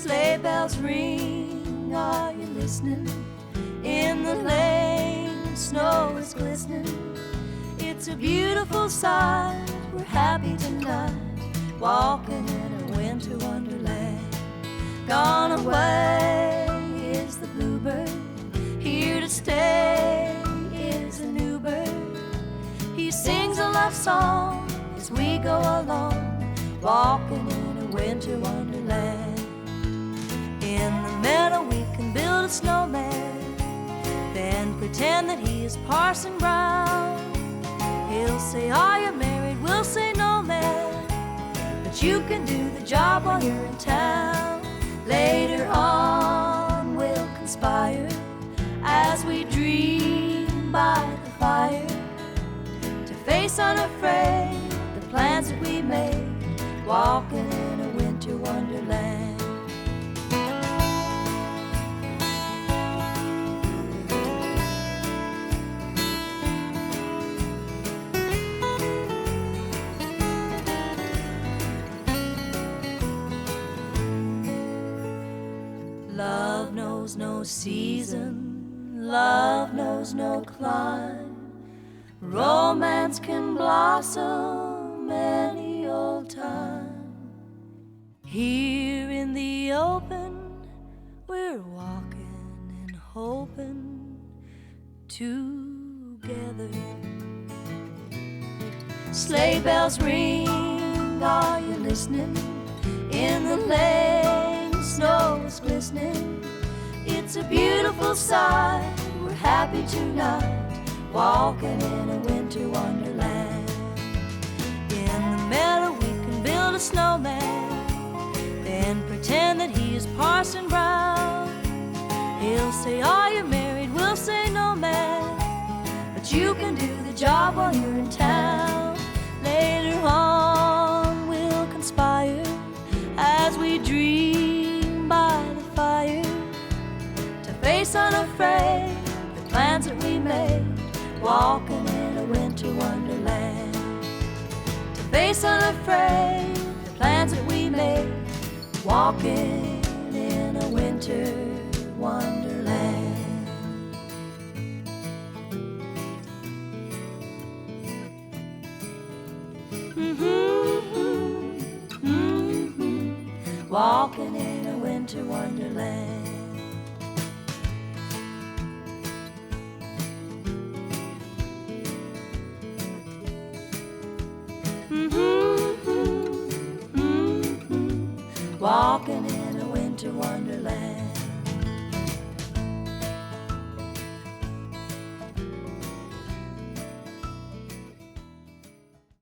Sleigh bells ring, are you listening? In the lane, snow is glistening. It's a beautiful sight, we're happy tonight, walking in a winter wonderland. Gone away is the bluebird, here to stay is a new bird. He sings a love song as we go along, walking in a winter wonderland. In the meadow we can build a snowman, then pretend that he is Parson Brown. He'll say, are you married? We'll say, no, man, but you can do the job while you're in town. Later on we'll conspire as we dream by the fire, to face unafraid the plans that we made, walking in a winter wonderland. Love knows no season, love knows no clime. Romance can blossom any old time. Here in the open, we're walking and hoping together. Sleigh bells ring, are you listening? In the lane, snow is glistening. It's a beautiful sight, we're happy tonight, walking in a winter wonderland. In the meadow we can build a snowman, then pretend that he is Parson Brown. He'll say, are you married? We'll say, no, man, but you can do the job while you're in town. Later on we'll conspire as we dream by the fire, to face unafraid the plans that we made, walking in a winter wonderland. To face unafraid the plans that we made, walking in a winter wonderland. Walking in a winter wonderland. Walking in a winter wonderland.